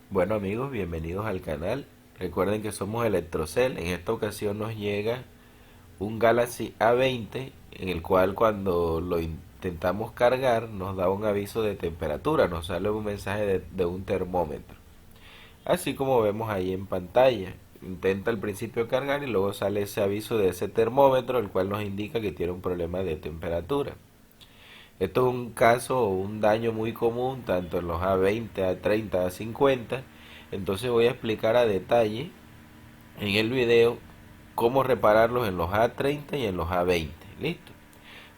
Bueno amigos, bienvenidos al canal. Recuerden que somos Electrocel. En esta ocasión nos llega un Galaxy A20 en el cual cuando lo intentamos cargar nos da un aviso de temperatura, nos sale un mensaje de un termómetro. Así como vemos ahí en pantalla. Intenta al principio cargar y luego sale ese aviso de ese termómetro el cual nos indica que tiene un problema de temperatura. Esto es un caso o un daño muy común tanto en los A20, A30, A50. Entonces voy a explicar a detalle en el video cómo repararlos en los A30 y en los A20. ¿Listo?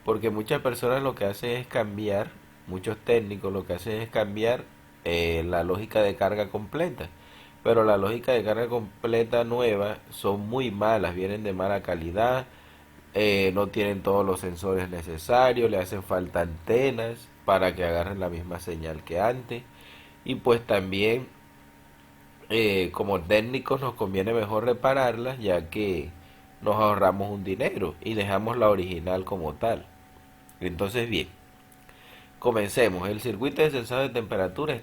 Porque muchas personas lo que hacen es cambiar, muchos técnicos lo que hacen es cambiar la lógica de carga completa. Pero la lógica de carga completa nueva son muy malas, vienen de mala calidad, no tienen todos los sensores necesarios, le hacen falta antenas para que agarren la misma señal que antes. Y pues también como técnicos nos conviene mejor repararlas ya que nos ahorramos un dinero y dejamos la original como tal. Entonces bien, comencemos. El circuito de sensado de temperatura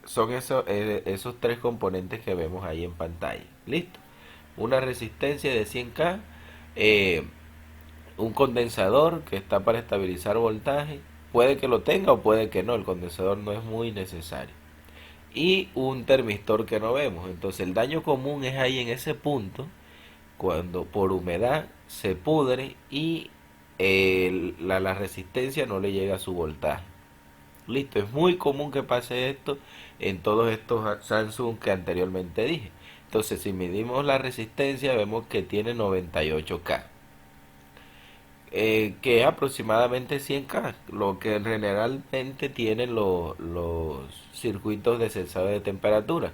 son esos tres componentes que vemos ahí en pantalla. Listo. Una resistencia de 100K, eh, un condensador que está para estabilizar voltaje. Puede que lo tenga o puede que no, el condensador no es muy necesario. Y un termistor que no vemos. Entonces el daño común es ahí en ese punto, cuando por humedad se pudre y la resistencia no le llega a su voltaje. Listo, es muy común que pase esto en todos estos Samsung que anteriormente dije. Entonces si medimos la resistencia vemos que tiene 98K, que es aproximadamente 100K, lo que generalmente tienen los circuitos de sensado de temperatura.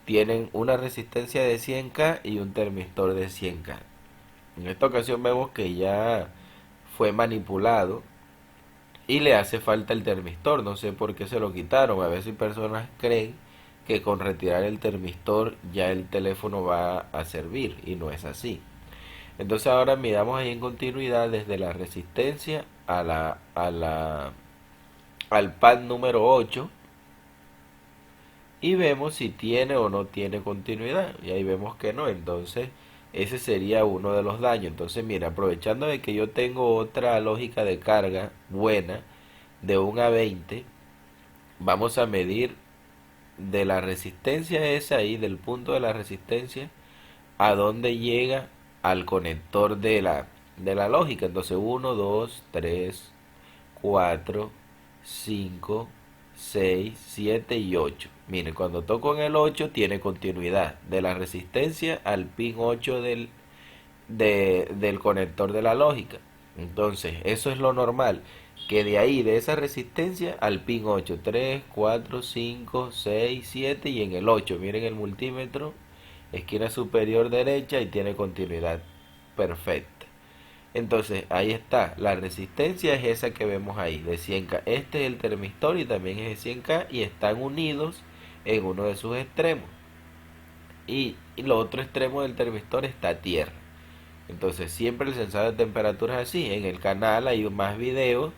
Tienen una resistencia de 100K y un termistor de 100K. En esta ocasión vemos que ya fue manipulado y le hace falta el termistor. No sé por qué se lo quitaron. A veces personas creen que con retirar el termistor ya el teléfono va a servir y no es así. Entonces ahora miramos ahí en continuidad desde la resistencia al pad número 8 y vemos si tiene o no tiene continuidad. Y ahí vemos que no. Entonces ese sería uno de los daños. Entonces mira, aprovechando de que yo tengo otra lógica de carga buena de un A20, vamos a medir de la resistencia esa ahí, del punto de la resistencia, a dónde llega al conector de la lógica. Entonces uno 2 3 4 5 6 7 y 8. Miren, cuando toco en el 8 tiene continuidad de la resistencia al pin 8 del conector de la lógica. Entonces, eso es lo normal. Que de ahí, de esa resistencia al pin 8 3 4 5 6 7 y en el 8 miren el multímetro, esquina superior derecha y tiene continuidad perfecta. Entonces, ahí está. La resistencia es esa que vemos ahí, de 100K. Este es el termistor y también es de 100K y están unidos en uno de sus extremos. Y el otro extremo del termistor está a tierra. Entonces, siempre el sensor de temperatura es así. En el canal hay más videos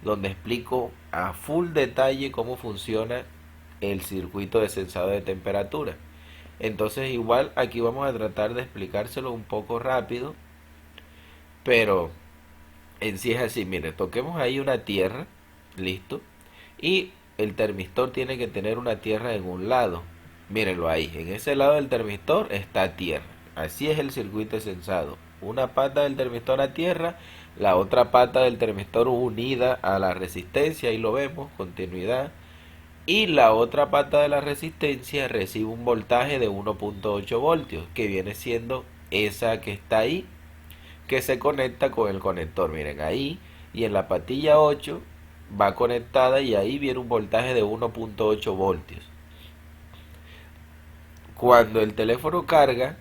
donde explico a full detalle cómo funciona el circuito de sensado de temperatura. Entonces, igual aquí vamos a tratar de explicárselo un poco rápido, pero en sí es así. Mire, toquemos ahí una tierra, listo, y el termistor tiene que tener una tierra en un lado. Mírenlo ahí, en ese lado del termistor está tierra. Así es el circuito de sensado. Una pata del termistor a tierra, la otra pata del termistor unida a la resistencia, ahí lo vemos, continuidad. Y la otra pata de la resistencia recibe un voltaje de 1.8 voltios, que viene siendo esa que está ahí, que se conecta con el conector. Miren ahí, y en la patilla 8 va conectada y ahí viene un voltaje de 1.8 voltios. Cuando el teléfono carga,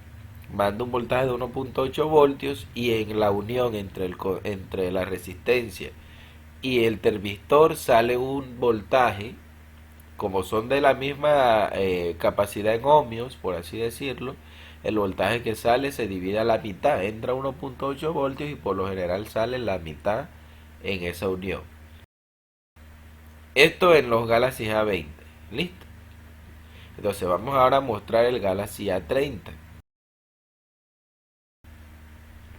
manda un voltaje de 1.8 voltios y en la unión entre la resistencia y el termistor sale un voltaje, como son de la misma capacidad en ohmios, por así decirlo. El voltaje que sale se divide a la mitad, entra 1.8 voltios y por lo general sale la mitad en esa unión. Esto en los Galaxy A20, listo. Entonces vamos ahora a mostrar el Galaxy A30.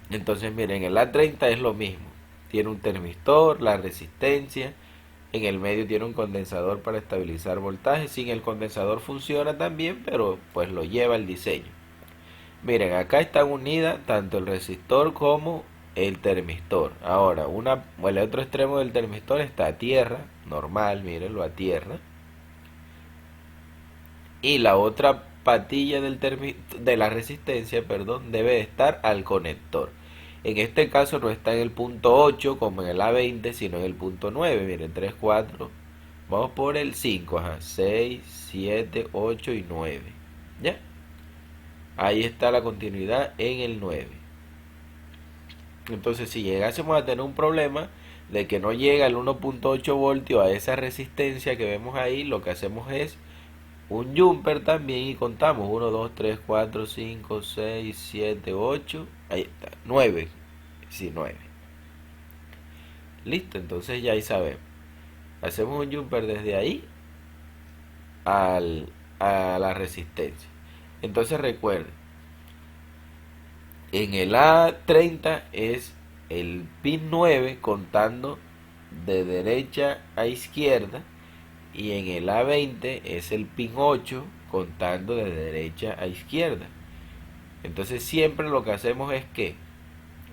Entonces miren, el A30 es lo mismo. Tiene un termistor, la resistencia. En el medio tiene un condensador para estabilizar voltaje. Sin el condensador funciona también, pero pues lo lleva el diseño. Miren, acá están unidas tanto el resistor como el termistor. Ahora, el otro extremo del termistor está a tierra, normal, mírenlo a tierra. Y la otra patilla de la resistencia, perdón, debe estar al conector. En este caso no está en el punto 8 como en el A20, sino en el punto 9. Miren, 3, 4. Vamos por el 5, ajá. 6, 7, 8 y 9. ¿Ya? Ahí está la continuidad en el 9. Entonces, si llegásemos a tener un problema de que no llega el 1.8 voltio a esa resistencia que vemos ahí, lo que hacemos es un jumper también y contamos 1, 2, 3, 4, 5, 6, 7, 8. Ahí está, 9. Sí, 9. Listo, entonces ya ahí sabemos. Hacemos un jumper desde ahí a la resistencia. Entonces recuerden, en el A30 es el pin 9 contando de derecha a izquierda, y en el A20 es el pin 8 contando de derecha a izquierda. Entonces siempre lo que hacemos es que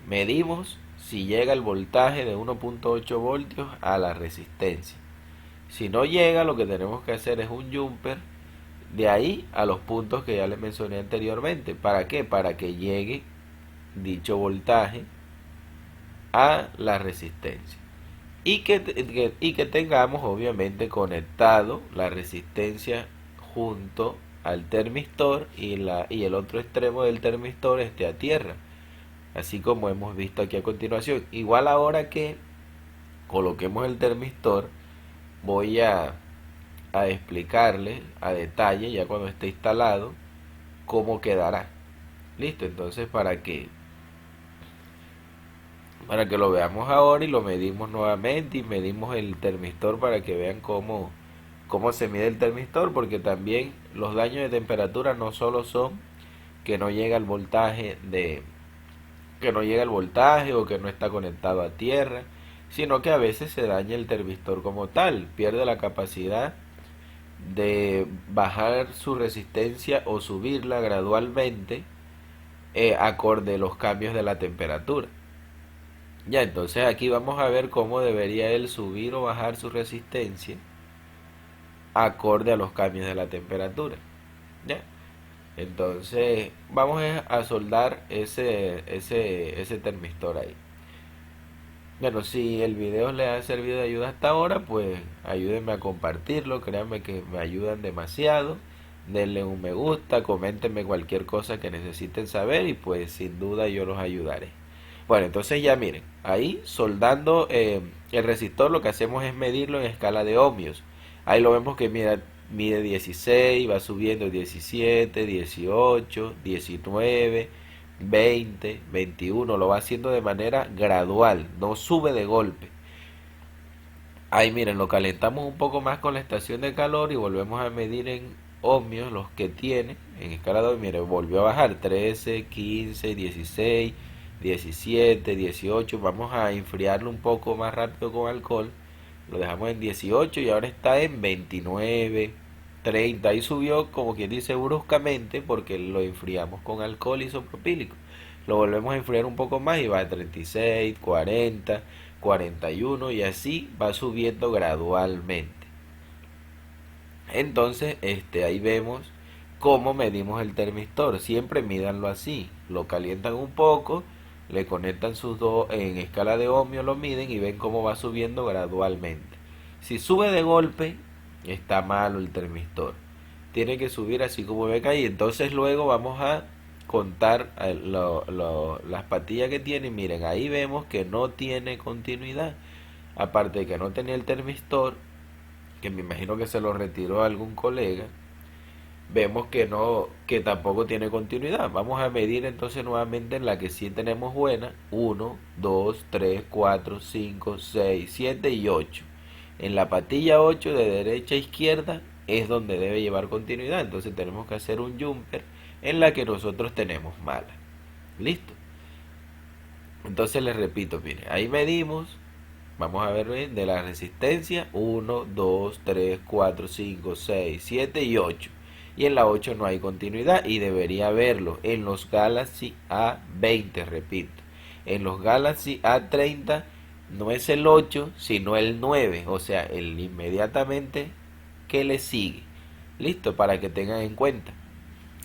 medimos si llega el voltaje de 1.8 voltios a la resistencia. Si no llega, lo que tenemos que hacer es un jumper de ahí a los puntos que ya les mencioné anteriormente. ¿Para qué? Para que llegue dicho voltaje a la resistencia. Y que tengamos obviamente conectado la resistencia junto al termistor y el otro extremo del termistor esté a tierra. Así como hemos visto aquí a continuación. Igual ahora que coloquemos el termistor, voy a explicarle a detalle, ya cuando esté instalado, cómo quedará. Listo, entonces para que lo veamos ahora y lo medimos nuevamente y medimos el termistor para que vean cómo se mide el termistor, porque también los daños de temperatura no solo son que no llega el voltaje o que no está conectado a tierra, sino que a veces se daña el termistor como tal, pierde la capacidad de bajar su resistencia o subirla gradualmente acorde a los cambios de la temperatura. Ya, entonces aquí vamos a ver cómo debería él subir o bajar su resistencia acorde a los cambios de la temperatura. Ya, entonces vamos a soldar ese termistor ahí. Bueno, si el video les ha servido de ayuda hasta ahora, pues ayúdenme a compartirlo, créanme que me ayudan demasiado. Denle un me gusta, coméntenme cualquier cosa que necesiten saber y pues sin duda yo los ayudaré. Bueno, entonces ya miren, ahí soldando el resistor lo que hacemos es medirlo en escala de ohmios. Ahí lo vemos que mide 16, va subiendo 17, 18, 19, 20, 21, lo va haciendo de manera gradual, no sube de golpe. Ahí miren, lo calentamos un poco más con la estación de calor y volvemos a medir en ohmios los que tiene en escala de ohmios. Miren, volvió a bajar 13, 15, 16, 17, 18. Vamos a enfriarlo un poco más rápido con alcohol. Lo dejamos en 18 y ahora está en 29, 30. Ahí subió, como quien dice, bruscamente porque lo enfriamos con alcohol isopropílico. Lo volvemos a enfriar un poco más y va a 36, 40, 41 y así va subiendo gradualmente. Entonces, ahí vemos cómo medimos el termistor. Siempre mídanlo así. Lo calientan un poco, le conectan sus dos en escala de ohmios, lo miden y ven cómo va subiendo gradualmente. Si sube de golpe, está malo el termistor. Tiene que subir así como ve acá y entonces luego vamos a contar las patillas que tiene. Miren, ahí vemos que no tiene continuidad. Aparte de que no tenía el termistor, que me imagino que se lo retiró a algún colega, vemos que tampoco tiene continuidad. Vamos a medir entonces nuevamente en la que sí tenemos buena: 1, 2, 3, 4, 5, 6, 7 y 8. En la patilla 8 de derecha a izquierda es donde debe llevar continuidad. Entonces tenemos que hacer un jumper en la que nosotros tenemos mala. Listo. Entonces les repito, miren, ahí medimos, vamos a ver bien, de la resistencia 1, 2, 3, 4, 5, 6, 7 y 8. Y en la 8 no hay continuidad y debería haberlo en los Galaxy A20, repito. En los Galaxy A30 no es el 8, sino el 9, o sea, el inmediatamente que le sigue. Listo, para que tengan en cuenta.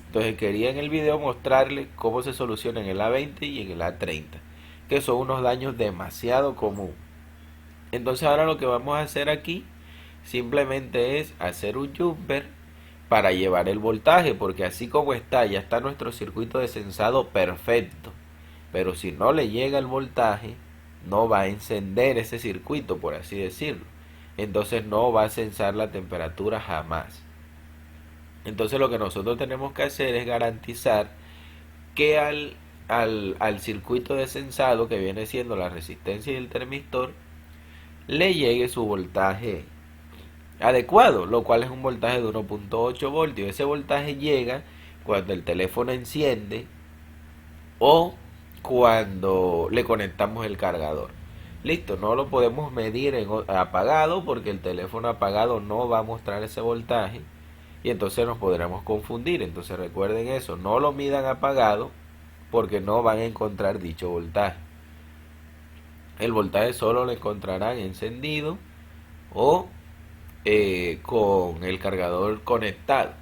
Entonces quería en el video mostrarles cómo se soluciona en el A20 y en el A30, que son unos daños demasiado comunes. Entonces ahora lo que vamos a hacer aquí simplemente es hacer un jumper para llevar el voltaje, porque así como está, ya está nuestro circuito de sensado perfecto. Pero si no le llega el voltaje, no va a encender ese circuito, por así decirlo. Entonces no va a sensar la temperatura jamás. Entonces lo que nosotros tenemos que hacer es garantizar que al circuito de sensado, que viene siendo la resistencia y el termistor, le llegue su voltaje adecuado, lo cual es un voltaje de 1.8 voltios. Ese voltaje llega cuando el teléfono enciende o cuando le conectamos el cargador. Listo, no lo podemos medir en apagado porque el teléfono apagado no va a mostrar ese voltaje y entonces nos podremos confundir. Entonces recuerden eso, no lo midan apagado porque no van a encontrar dicho voltaje. El voltaje solo lo encontrarán encendido o con el cargador conectado.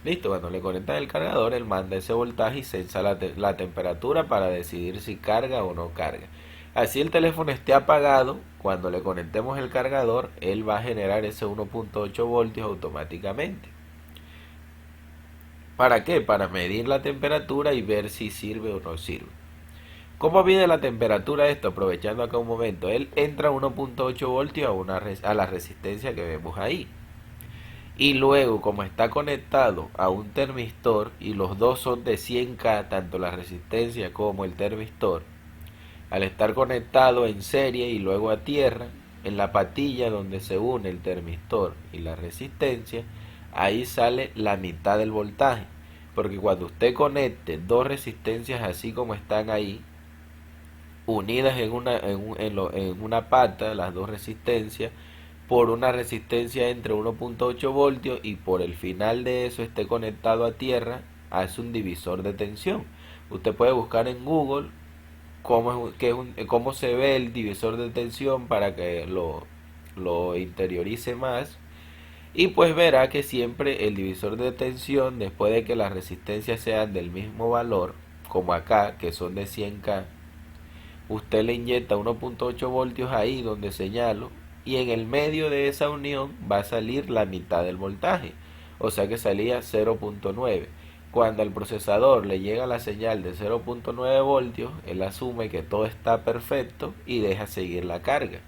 Listo, cuando le conectan el cargador, él manda ese voltaje y sensa la temperatura para decidir si carga o no carga. Así el teléfono esté apagado, cuando le conectemos el cargador, él va a generar ese 1.8 voltios automáticamente. ¿Para qué? Para medir la temperatura y ver si sirve o no sirve. ¿Cómo mide la temperatura esto? Aprovechando acá un momento, él entra a 1.8 voltios a la resistencia que vemos ahí. Y luego, como está conectado a un termistor y los dos son de 100K, tanto la resistencia como el termistor, al estar conectado en serie y luego a tierra, en la patilla donde se une el termistor y la resistencia, ahí sale la mitad del voltaje. Porque cuando usted conecte dos resistencias así como están ahí, unidas en una pata, las dos resistencias, por una resistencia entre 1.8 voltios y por el final de eso esté conectado a tierra, hace un divisor de tensión. Usted puede buscar en Google cómo se ve el divisor de tensión para que lo interiorice más. Y pues verá que siempre el divisor de tensión, después de que las resistencias sean del mismo valor, como acá, que son de 100K, usted le inyecta 1.8 voltios ahí donde señalo y en el medio de esa unión va a salir la mitad del voltaje, o sea que salía 0.9. Cuando al procesador le llega la señal de 0.9 voltios, él asume que todo está perfecto y deja seguir la carga.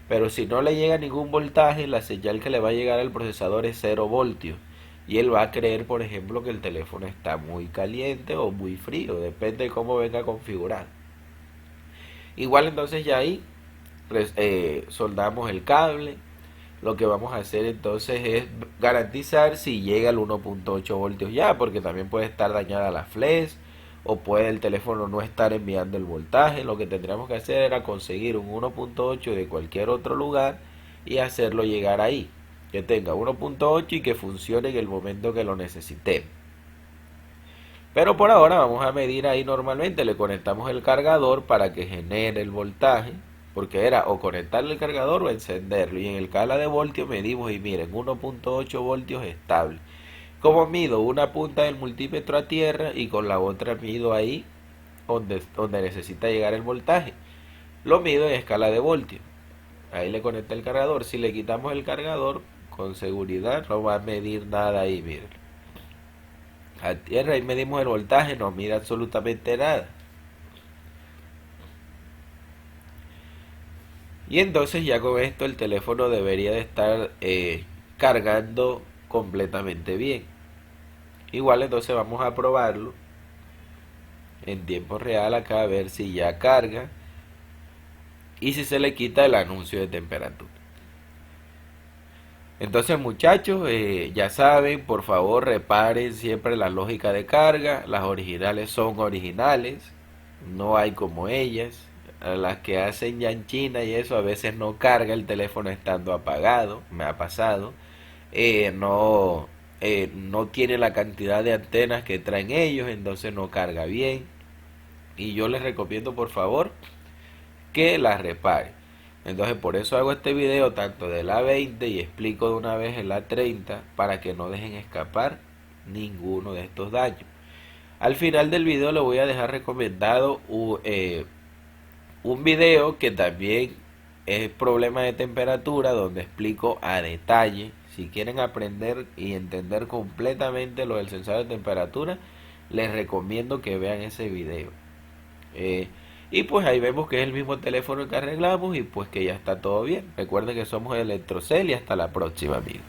Pero si no le llega ningún voltaje, la señal que le va a llegar al procesador es 0 voltios. Y él va a creer, por ejemplo, que el teléfono está muy caliente o muy frío, depende de cómo venga configurado. Igual entonces ya ahí soldamos el cable. Lo que vamos a hacer entonces es garantizar si llega al 1.8 voltios ya, porque también puede estar dañada la flash o puede el teléfono no estar enviando el voltaje. Lo que tendríamos que hacer era conseguir un 1.8 de cualquier otro lugar y hacerlo llegar ahí, que tenga 1.8 y que funcione en el momento que lo necesitemos. Pero por ahora vamos a medir ahí normalmente, le conectamos el cargador para que genere el voltaje, porque era o conectarle el cargador o encenderlo. Y en el escala de voltios medimos y miren, 1.8 voltios estable. Como mido una punta del multímetro a tierra y con la otra mido ahí donde necesita llegar el voltaje. Lo mido en escala de voltios. Ahí le conecta el cargador. Si le quitamos el cargador, con seguridad no va a medir nada ahí, miren. A tierra y medimos el voltaje, no mide absolutamente nada. Y entonces ya con esto el teléfono debería de estar cargando completamente bien. Igual entonces vamos a probarlo en tiempo real acá a ver si ya carga y si se le quita el anuncio de temperatura. Entonces muchachos, ya saben, por favor reparen siempre la lógica de carga. Las originales son originales, no hay como ellas. A las que hacen ya en China y eso a veces no carga el teléfono estando apagado, me ha pasado. No, no tiene la cantidad de antenas que traen ellos, entonces no carga bien. Y yo les recomiendo por favor que la repare. Entonces por eso hago este video tanto del A20 y explico de una vez el A30 para que no dejen escapar ninguno de estos daños. Al final del video le voy a dejar recomendado un video que también es problema de temperatura donde explico a detalle. Si quieren aprender y entender completamente lo del sensor de temperatura, les recomiendo que vean ese video. Eh, y pues ahí vemos que es el mismo teléfono que arreglamos y pues que ya está todo bien. Recuerden que somos Electrocel y hasta la próxima, amigos.